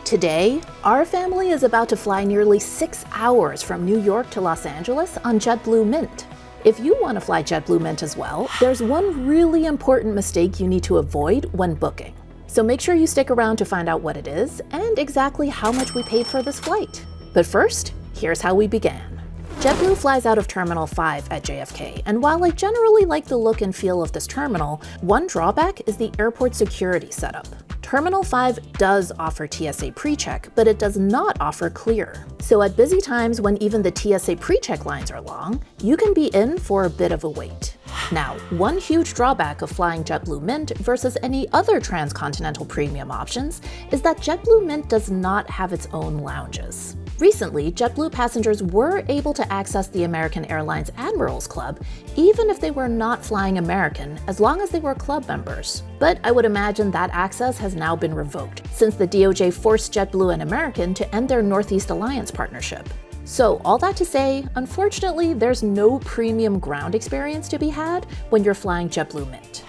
Today, our family is about to fly nearly 6 hours from New York to Los Angeles on JetBlue Mint. If you want to fly JetBlue Mint as well, there's one really important mistake you need to avoid when booking. So make sure you stick around to find out what it is and exactly how much we paid for this flight. But first, here's how we began. JetBlue flies out of Terminal 5 at JFK, and while I generally like the look and feel of this terminal, one drawback is the airport security setup. Terminal 5 does offer TSA PreCheck, but it does not offer clear. So at busy times when even the TSA PreCheck lines are long, you can be in for a bit of a wait. Now, one huge drawback of flying JetBlue Mint versus any other transcontinental premium options is that JetBlue Mint does not have its own lounges. Recently, JetBlue passengers were able to access the American Airlines Admirals Club even if they were not flying American, as long as they were club members. But I would imagine that access has now been revoked, since the DOJ forced JetBlue and American to end their Northeast Alliance partnership. So all that to say, unfortunately, there's no premium ground experience to be had when you're flying JetBlue Mint.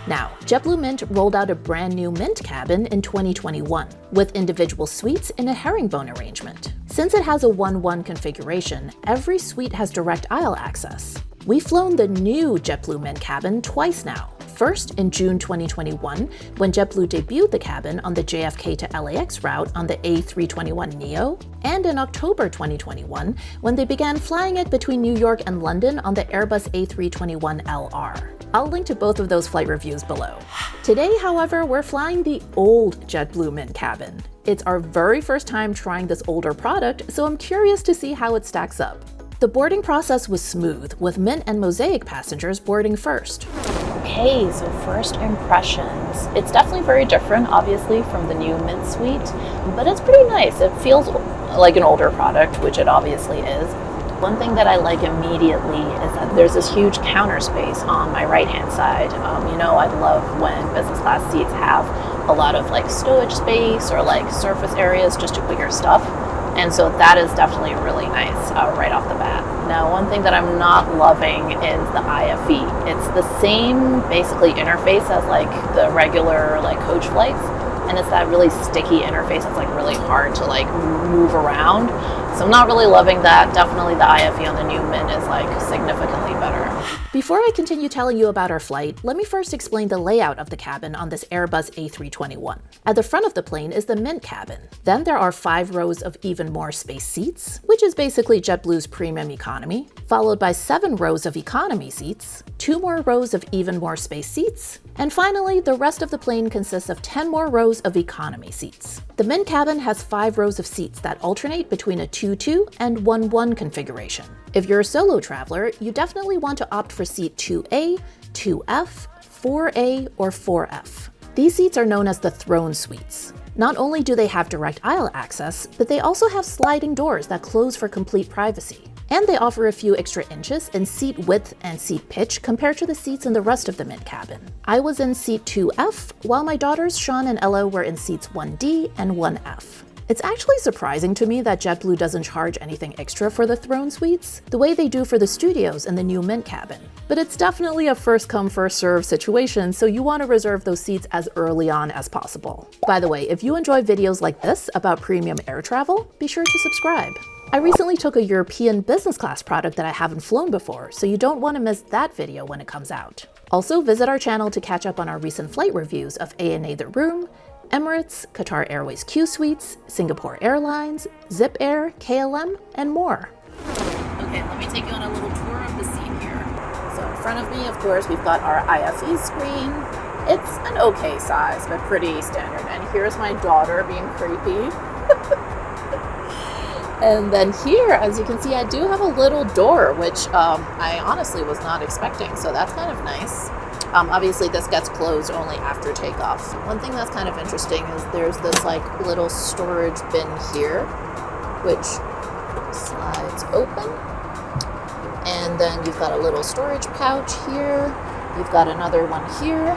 Now, JetBlue Mint rolled out a brand new Mint cabin in 2021, with individual suites in a herringbone arrangement. Since it has a 1-1 configuration, every suite has direct aisle access. We've flown the new JetBlue Mint cabin twice now. First in June 2021, when JetBlue debuted the cabin on the JFK to LAX route on the A321neo, and in October 2021, when they began flying it between New York and London on the Airbus A321LR. I'll link to both of those flight reviews below. Today, however, we're flying the old JetBlue Mint cabin. It's our very first time trying this older product, so I'm curious to see how it stacks up. The boarding process was smooth, with Mint and Mosaic passengers boarding first. Okay, so first impressions. It's definitely very different, obviously, from the new Mint suite, but it's pretty nice. It feels like an older product, which it obviously is. One thing that I like immediately is that there's this huge counter space on my right-hand side. I love when business class seats have a lot of stowage space or surface areas just to put your stuff. And so that is definitely really nice right off the bat. Now, one thing that I'm not loving is the IFE. It's the same basically interface as the regular coach flights, and it's that really sticky interface that's really hard to move around. So I'm not really loving that. Definitely the IFE on the new Mint is significantly better. Before I continue telling you about our flight, let me first explain the layout of the cabin on this Airbus A321. At the front of the plane is the Mint cabin. Then there are 5 rows of even more space seats, which is basically JetBlue's premium economy, followed by 7 rows of economy seats, 2 more rows of even more space seats, and finally, the rest of the plane consists of 10 more rows of economy seats. The Mint cabin has 5 rows of seats that alternate between a 2-2 and 1-1 configuration. If you're a solo traveler, you definitely want to opt for seat 2A, 2F, 4A, or 4F. These seats are known as the throne suites. Not only do they have direct aisle access, but they also have sliding doors that close for complete privacy. And they offer a few extra inches in seat width and seat pitch compared to the seats in the rest of the Mint cabin. I was in seat 2F, while my daughters Sean and Ella were in seats 1D and 1F. It's actually surprising to me that JetBlue doesn't charge anything extra for the throne suites, the way they do for the studios in the new Mint cabin. But it's definitely a first-come, first-served situation, so you want to reserve those seats as early on as possible. By the way, if you enjoy videos like this about premium air travel, be sure to subscribe. I recently took a European business class product that I haven't flown before, so you don't want to miss that video when it comes out. Also, visit our channel to catch up on our recent flight reviews of ANA The Room, Emirates, Qatar Airways Q Suites, Singapore Airlines, Zip Air, KLM, and more. Okay, let me take you on a little tour of the seat here. So in front of me, of course, we've got our IFE screen. It's an okay size, but pretty standard. And here's my daughter being creepy. And then here, as you can see, I do have a little door, which I honestly was not expecting, so that's kind of nice. Obviously, this gets closed only after takeoff. One thing that's kind of interesting is there's this little storage bin here, which slides open. And then you've got a little storage pouch here. You've got another one here.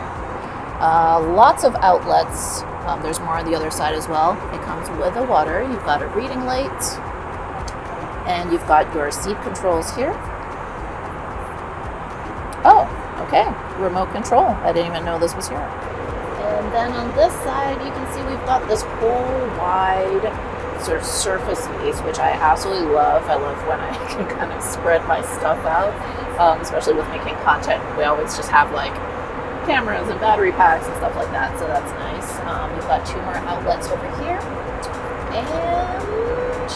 Lots of outlets. There's more on the other side as well. It comes with a water. You've got a reading light. And you've got your seat controls here. Oh, okay. Remote control. I didn't even know this was here. And then on this side, you can see we've got this whole wide sort of surface space, which I absolutely love. I love when I can kind of spread my stuff out, especially with making content. We always just have like cameras and battery packs and stuff like that, so that's nice. We've got 2 more outlets over here, and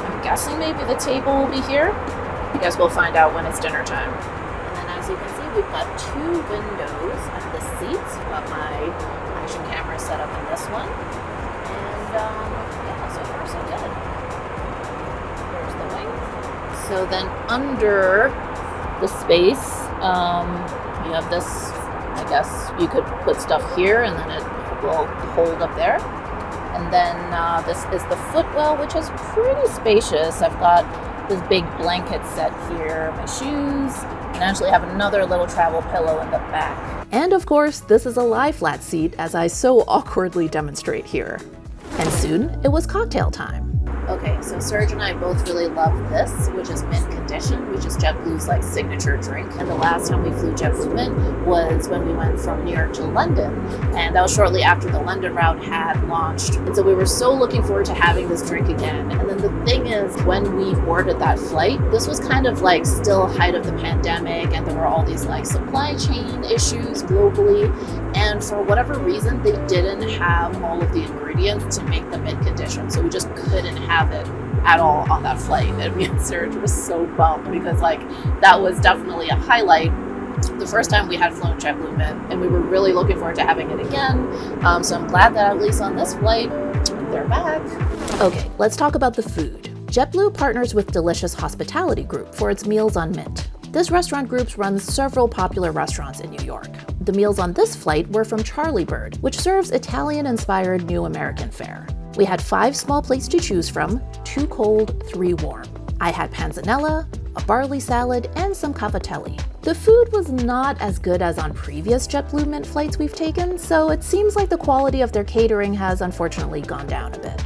I'm guessing maybe the table will be here. I guess we'll find out when it's dinner time. And then as you can see, we've got 2 windows and the seats. I've got my action camera set up in this one, and yeah, so far so good. There's the wing. So then under the space, you have this, I guess you could put stuff here and then it will hold up there. And then this is the footwell, which is pretty spacious. I've got this big blanket set here, my shoes, and I actually have another little travel pillow in the back. And of course, this is a lie flat seat, as I so awkwardly demonstrate here. And soon, it was cocktail time. Okay, so Serge and I both really love this, which is Mint Condition, which is JetBlue's like signature drink. And the last time we flew JetBlue Mint was when we went from New York to London. And that was shortly after the London route had launched. And so we were so looking forward to having this drink again. And then the thing is, when we boarded that flight, this was kind of like still height of the pandemic, and there were all these like supply chain issues globally. And for whatever reason, they didn't have all of the ingredients to make the Mint Condition. So we just couldn't have it at all on that flight. And me and Serge were so bummed because like that was definitely a highlight the first time we had flown JetBlue Mint, and we were really looking forward to having it again. So I'm glad that at least on this flight, they're back. Okay, let's talk about the food. JetBlue partners with Delicious Hospitality Group for its Meals on Mint. This restaurant group runs several popular restaurants in New York. The meals on this flight were from Charlie Bird, which serves Italian-inspired new American fare. We had 5 small plates to choose from, 2 cold, 3 warm. I had panzanella, a barley salad, and some cavatelli. The food was not as good as on previous JetBlue Mint flights we've taken, so it seems like the quality of their catering has unfortunately gone down a bit.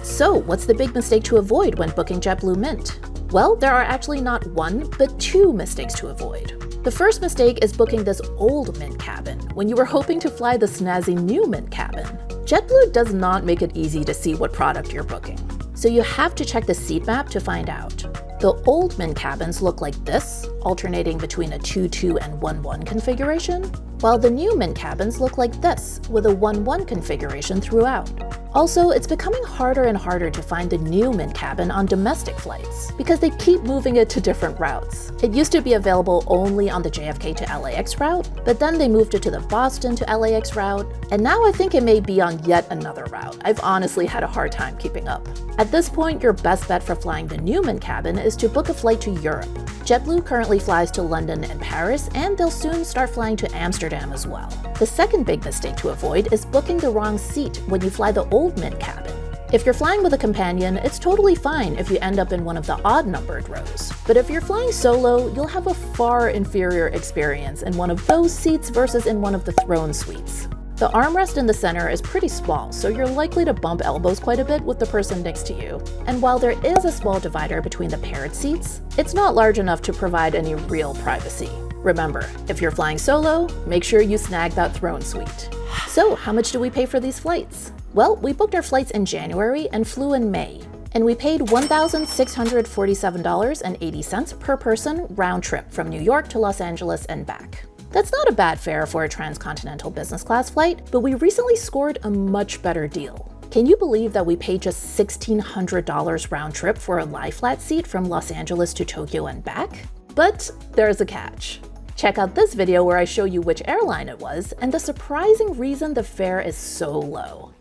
So, what's the big mistake to avoid when booking JetBlue Mint? Well, there are actually not 1, but 2 mistakes to avoid. The first mistake is booking this old Mint cabin when you were hoping to fly the snazzy new Mint cabin. JetBlue does not make it easy to see what product you're booking, so you have to check the seat map to find out. The old Mint cabins look like this, alternating between a 2-2 and 1-1 configuration, while the new Mint cabins look like this, with a 1-1 configuration throughout. Also, it's becoming harder and harder to find the new Mint cabin on domestic flights because they keep moving it to different routes. It used to be available only on the JFK to LAX route, but then they moved it to the Boston to LAX route, and now I think it may be on yet another route. I've honestly had a hard time keeping up. At this point, your best bet for flying the new Mint cabin is to book a flight to Europe. JetBlue currently flies to London and Paris, and they'll soon start flying to Amsterdam as well. The second big mistake to avoid is booking the wrong seat when you fly the old Mint cabin. If you're flying with a companion, it's totally fine if you end up in one of the odd-numbered rows. But if you're flying solo, you'll have a far inferior experience in one of those seats versus in one of the throne suites. The armrest in the center is pretty small, so you're likely to bump elbows quite a bit with the person next to you. And while there is a small divider between the paired seats, it's not large enough to provide any real privacy. Remember, if you're flying solo, make sure you snag that throne suite. So, how much do we pay for these flights? Well, we booked our flights in January and flew in May, and we paid $1,647.80 per person round trip from New York to Los Angeles and back. That's not a bad fare for a transcontinental business class flight, but we recently scored a much better deal. Can you believe that we paid just $1,600 round trip for a lie flat seat from Los Angeles to Tokyo and back? But there's a catch. Check out this video where I show you which airline it was and the surprising reason the fare is so low.